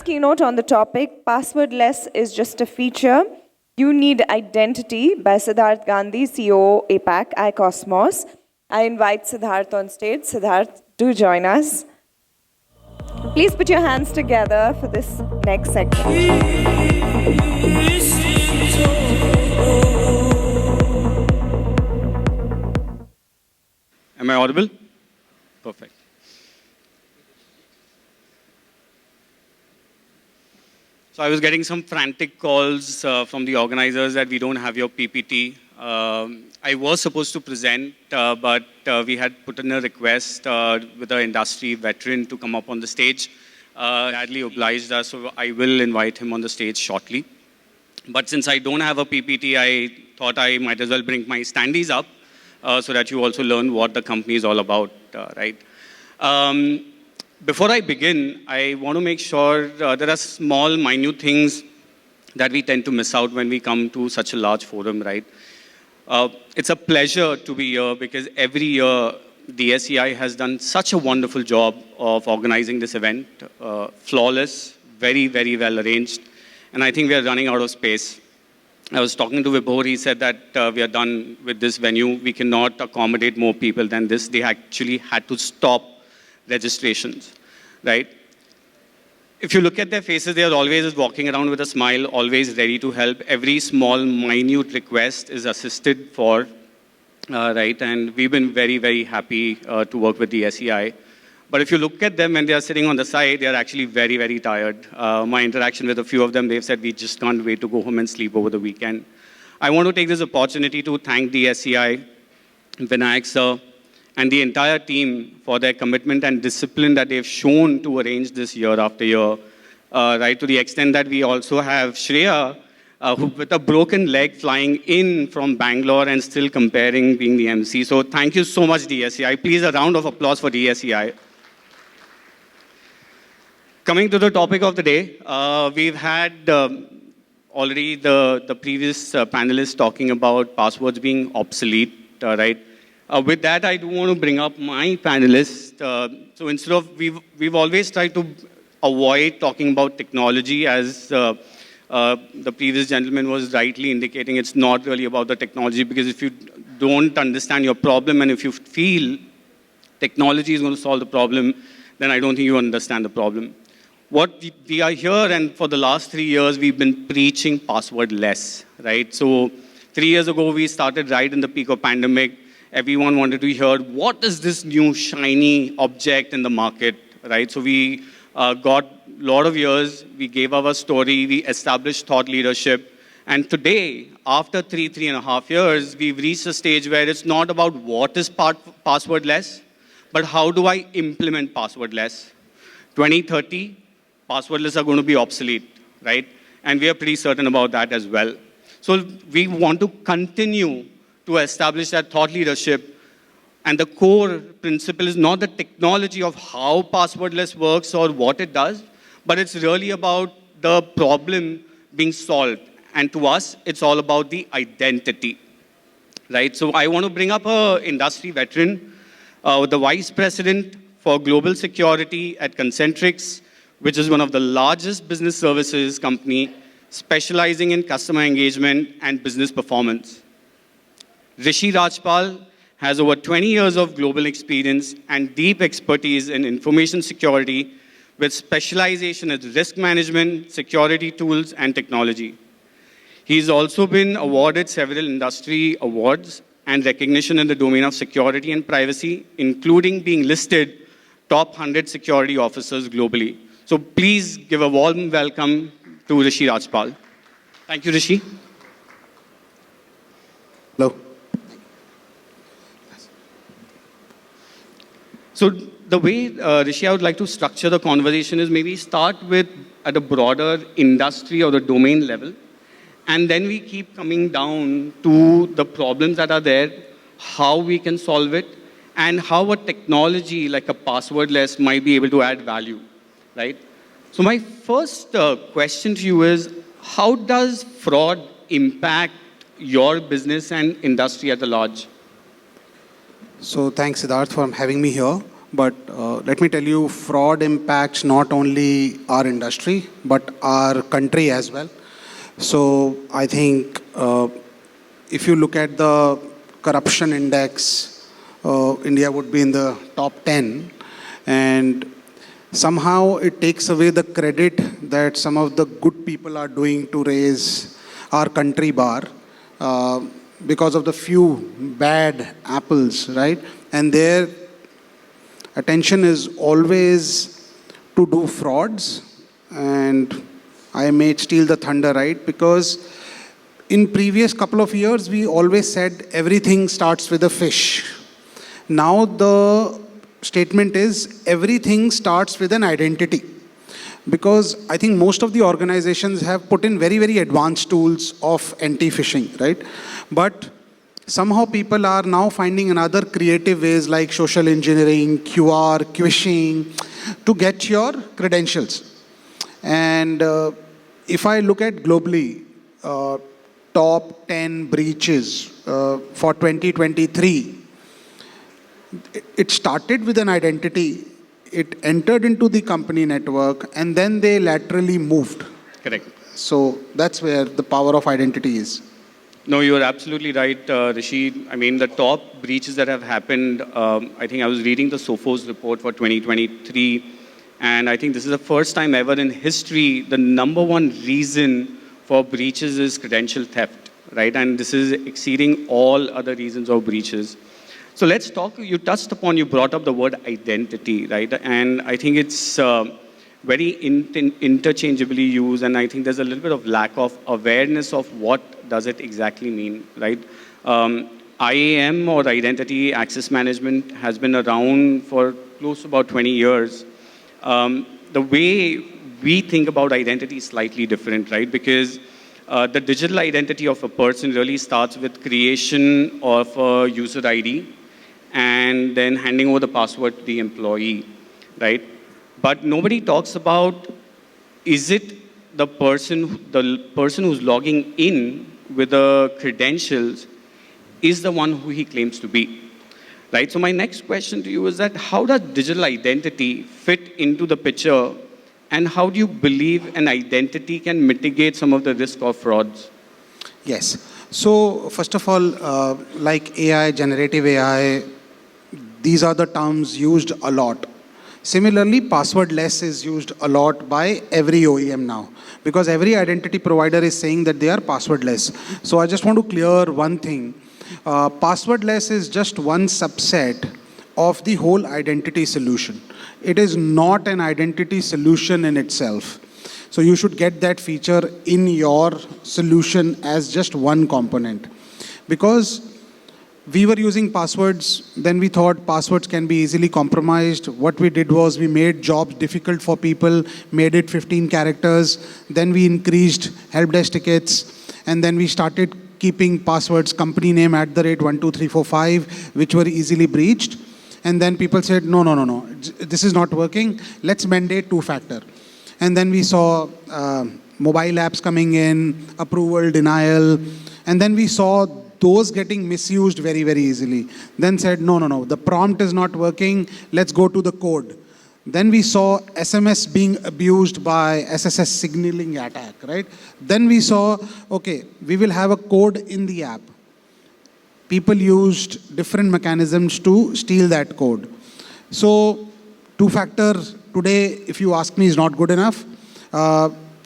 keynote on the topic, Passwordless is Just a Feature. You Need Identity by Siddharth Gandhi, CEO, APAC, 1Kosmos. I invite Siddharth on stage. Siddharth, do join us. Please put your hands together for this next segment. Am I audible? Perfect. So I was getting some frantic calls from the organizers that we don't have your PPT. I was supposed to present, but we had put in a request with an industry veteran to come up on the stage. Gladly obliged us, so I will invite him on the stage shortly. But since I don't have a PPT, I thought I might as well bring my standees up so that you also learn what the company is all about, right? Before I begin, I want to make sure there are small, minute things that we tend to miss out when we come to such a large forum, right? It's a pleasure to be here because every year DSCI has done such a wonderful job of organizing this event. Flawless, very, very well arranged. And I think we are running out of space. I was talking to Vibhor, he said that we are done with this venue. We cannot accommodate more people than this. They actually had to stop registrations, right? If you look at their faces, they are always walking around with a smile, always ready to help. Every small, minute request is assisted for, right? And we've been very, very happy to work with the SEI. But if you look at them when they are sitting on the side, they are actually very, very tired. My interaction with a few of them, they've said, we just can't wait to go home and sleep over the weekend. I want to take this opportunity to thank the SEI, Vinayak sir, and the entire team for their commitment and discipline that they've shown to arrange this year after year, right, to the extent that we also have Shreya, who with a broken leg flying in from Bangalore and still comparing being the MC. So thank you so much, DSCI. Please, a round of applause for DSCI. Coming to the topic of the day, we've had already the previous panelists talking about passwords being obsolete, right? With that, I do want to bring up my panelists. So instead of, we've always tried to avoid talking about technology, as the previous gentleman was rightly indicating. It's not really about the technology, because if you don't understand your problem and if you feel technology is going to solve the problem, then I don't think you understand the problem. What we are here, and for the last 3 years, we've been preaching passwordless, right? So 3 years ago, we started right in the peak of pandemic. Everyone wanted to hear, what is this new shiny object in the market, right? So we got a lot of years, we gave our story, we established thought leadership. And today, after 3.5 years, we've reached a stage where it's not about what is passwordless, but how do I implement passwordless? 2030, passwordless are going to be obsolete, right? And we are pretty certain about that as well. So we want to continue to establish that thought leadership. And the core principle is not the technology of how passwordless works or what it does, but it's really about the problem being solved. And to us, it's all about the identity, right? So I want to bring up an industry veteran, the Vice President for Global Security at Concentrix, which is one of the largest business services company specializing in customer engagement and business performance. Rishi Rajpal has over 20 years of global experience and deep expertise in information security with specialization in risk management, security tools, and technology. He's also been awarded several industry awards and recognition in the domain of security and privacy, including being listed top 100 security officers globally. So please give a warm welcome to Rishi Rajpal. Thank you, Rishi. Hello. So the way, Rishi, I would like to structure the conversation is maybe start with at a broader industry or the domain level, and then we keep coming down to the problems that are there, how we can solve it, and how a technology like a passwordless might be able to add value, right? So my first question to you is, how does fraud impact your business and industry at large? So thanks, Siddharth, for having me here. But let me tell you, fraud impacts not only our industry, but our country as well. So I think if you look at the corruption index, India would be in the top 10. And somehow it takes away the credit that some of the good people are doing to raise our country bar because of the few bad apples, right? And their attention is always to do frauds. And I may steal the thunder, right? Because in previous couple of years, we always said everything starts with a fish. Now the statement is everything starts with an identity. Because I think most of the organizations have put in very, very advanced tools of anti-phishing, right? But somehow people are now finding another creative ways like social engineering, QR, quishing to get your credentials. And if I look at globally, top 10 breaches for 2023, it started with an identity, it entered into the company network, and then they laterally moved. Correct. So that's where the power of identity is. No, you're absolutely right, Rishi. I mean, the top breaches that have happened, I think I was reading the Sophos report for 2023, and I think this is the first time ever in history, the number one reason for breaches is credential theft, right? And this is exceeding all other reasons of breaches. So let's talk, you brought up the word identity, right? And I think it's very interchangeably used, and I think there's a little bit of lack of awareness of what does it exactly mean, right? IAM, or Identity Access Management, has been around for close to about 20 years. The way we think about identity is slightly different, right? Because the digital identity of a person really starts with creation of a user ID and then handing over the password to the employee, right? But nobody talks about, is it the person who's logging in with the credentials is the one who he claims to be, right? So my next question to you is that how does digital identity fit into the picture, and how do you believe an identity can mitigate some of the risk of frauds? Yes. So first of all, like AI, generative AI, these are the terms used a lot. Similarly, passwordless is used a lot by every OEM now, because every identity provider is saying that they are passwordless. So I just want to clear one thing. Passwordless is just one subset of the whole identity solution. It is not an identity solution in itself. So you should get that feature in your solution as just one component. Because we were using passwords, then we thought passwords can be easily compromised. What we did was we made jobs difficult for people, made it 15 characters, then we increased help desk tickets, and then we started keeping passwords, company name @12345, which were easily breached. And then people said, no, this is not working, let's mandate two-factor. And then we saw mobile apps coming in, approval, denial, and then we saw those getting misused very, very easily. Then said, no, the prompt is not working, let's go to the code. Then we saw SMS being abused by SSS signaling attack, right? Then we saw, okay, we will have a code in the app. People used different mechanisms to steal that code. So two-factor today, if you ask me, is not good enough.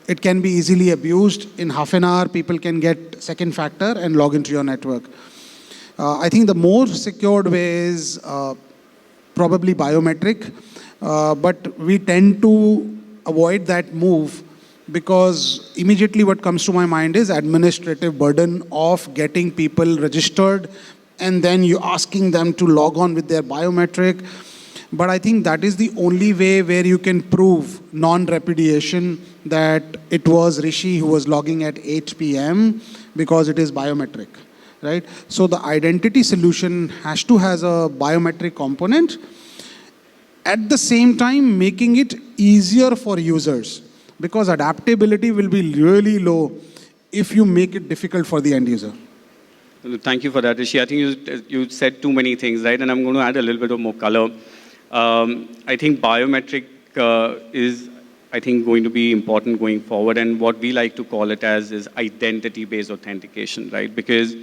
It can be easily abused. In half an hour, people can get second factor and log into your network. I think the more secured way is probably biometric, but we tend to avoid that move because immediately what comes to my mind is administrative burden of getting people registered and then you asking them to log on with their biometric. But I think that is the only way where you can prove non-repudiation that it was Rishi who was logging at 8 p.m. because it is biometric, right? So the identity solution has to have a biometric component, at the same time making it easier for users, because adaptability will be really low if you make it difficult for the end user. Thank you for that, Rishi. I think you said too many things, right? And I'm going to add a little bit of more color. I think biometric is, I think, going to be important going forward, and what we like to call it as is identity-based authentication, right? Because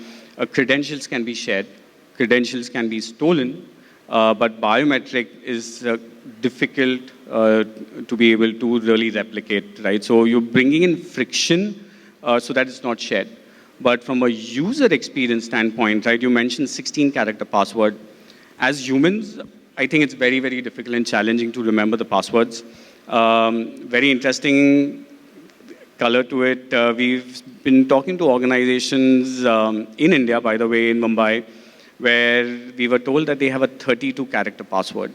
credentials can be shared, credentials can be stolen, but biometric is difficult to be able to really replicate, right? So you're bringing in friction so that it's not shared. But from a user experience standpoint, right, you mentioned 16-character password. As humans, I think it's very, very difficult and challenging to remember the passwords. Very interesting color to it. We've been talking to organizations in India, by the way, in Mumbai, where we were told that they have a 32-character password.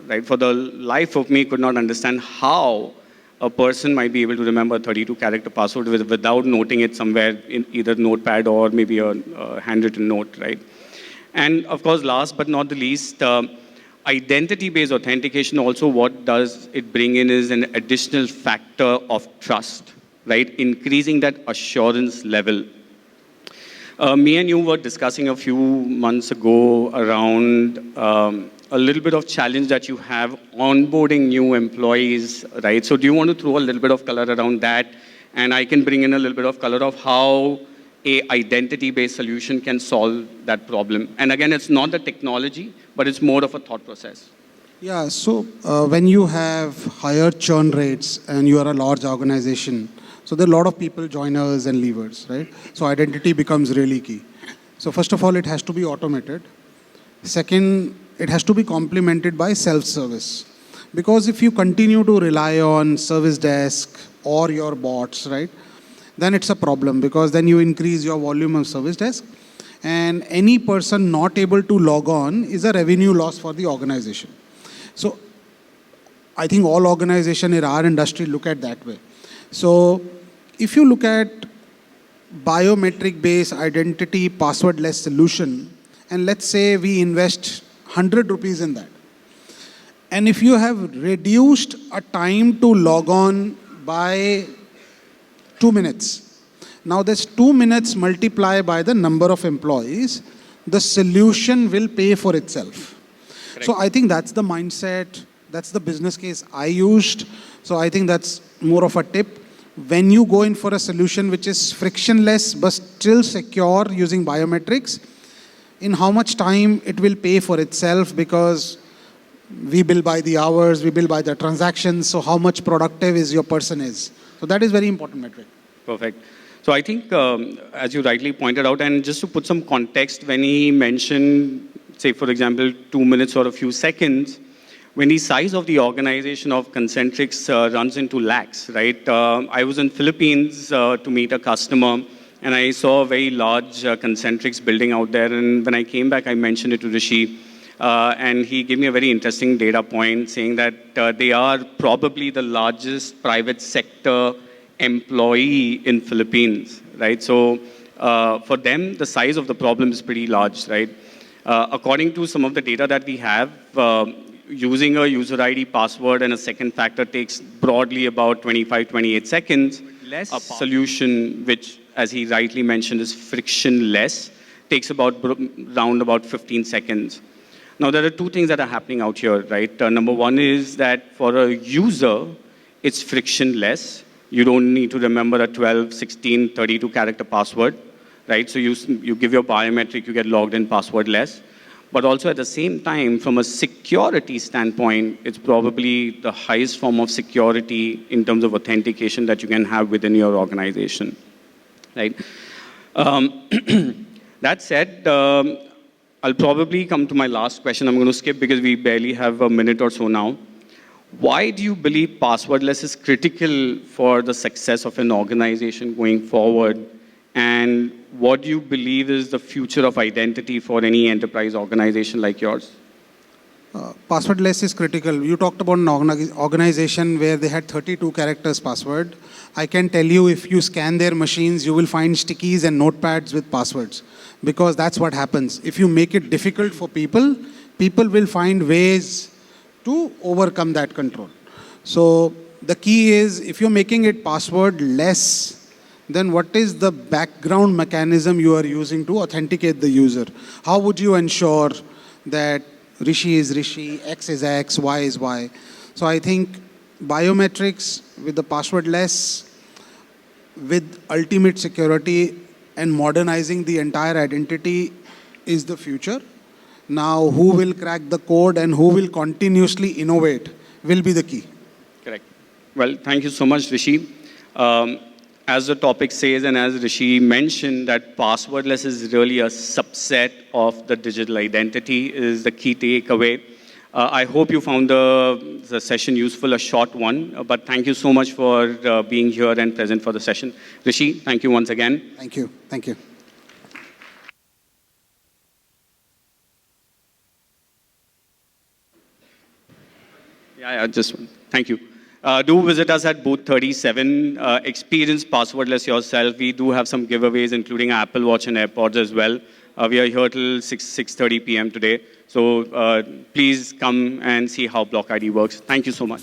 Right? For the life of me, could not understand how a person might be able to remember a 32-character password without noting it somewhere in either notepad or maybe a handwritten note, right? And of course, last but not the least, identity-based authentication also, what does it bring in is an additional factor of trust, right? Increasing that assurance level. Me and you were discussing a few months ago around a little bit of challenge that you have onboarding new employees, right? So do you want to throw a little bit of color around that? And I can bring in a little bit of color of how a identity-based solution can solve that problem. And again, it's not the technology, but it's more of a thought process. Yeah, so when you have higher churn rates and you are a large organization, so there are a lot of people, joiners and leavers, right? So identity becomes really key. So first of all, it has to be automated. Second, it has to be complemented by self-service. Because if you continue to rely on service desk or your bots, right, then it's a problem because then you increase your volume of service desk and any person not able to log on is a revenue loss for the organization. So I think all organizations in our industry look at that way. So if you look at biometric-based identity passwordless solution, and let's say we invest 100 rupees in that. And if you have reduced a time to log on by 2 minutes, now this 2 minutes multiplied by the number of employees, the solution will pay for itself. Correct. So I think that's the mindset, that's the business case I used. So I think that's more of a tip. When you go in for a solution which is frictionless but still secure using biometrics, in how much time it will pay for itself because we bill by the hours, we bill by the transactions, so how much productive is your person is. So that is very important metric. Perfect. So I think, as you rightly pointed out, and just to put some context, when he mentioned, say, for example, 2 minutes or a few seconds, when the size of the organization of Concentrix runs into lakhs, right? I was in Philippines to meet a customer, and I saw a very large Concentrix building out there. And when I came back, I mentioned it to Rishi. And he gave me a very interesting data point saying that they are probably the largest private sector employee in Philippines, right? So for them, the size of the problem is pretty large, right? According to some of the data that we have, using a user ID password and a second factor takes broadly about 25, 28 seconds. Less a solution, which, as he rightly mentioned, is frictionless, takes round about 15 seconds. Now, there are two things that are happening out here, right? Number one is that for a user, it's frictionless. You don't need to remember a 12, 16, 32-character password, right? So you give your biometric, you get logged in passwordless. But also at the same time, from a security standpoint, it's probably the highest form of security in terms of authentication that you can have within your organization, right? That said, I'll probably come to my last question. I'm going to skip because we barely have a minute or so now. Why do you believe passwordless is critical for the success of an organization going forward? And what do you believe is the future of identity for any enterprise organization like yours? Passwordless is critical. You talked about an organization where they had 32 characters password. I can tell you if you scan their machines, you will find stickies and notepads with passwords. Because that's what happens. If you make it difficult for people, people will find ways to overcome that control. So the key is, if you're making it passwordless, then what is the background mechanism you are using to authenticate the user? How would you ensure that Rishi is Rishi, X is X, Y is Y. So I think biometrics with the passwordless, with ultimate security and modernizing the entire identity is the future. Now, who will crack the code and who will continuously innovate will be the key. Correct. Well, thank you so much, Rishi. As the topic says, and as Rishi mentioned, that passwordless is really a subset of the digital identity is the key takeaway. I hope you found the session useful, a short one, but thank you so much for being here and present for the session. Rishi, thank you once again. Thank you. Thank you. Yeah, just thank you. Do visit us at booth 37. Experience passwordless yourself. We do have some giveaways, including Apple Watch and AirPods as well. We are here till 6:30 p.m. today. So please come and see how Block ID works. Thank you so much.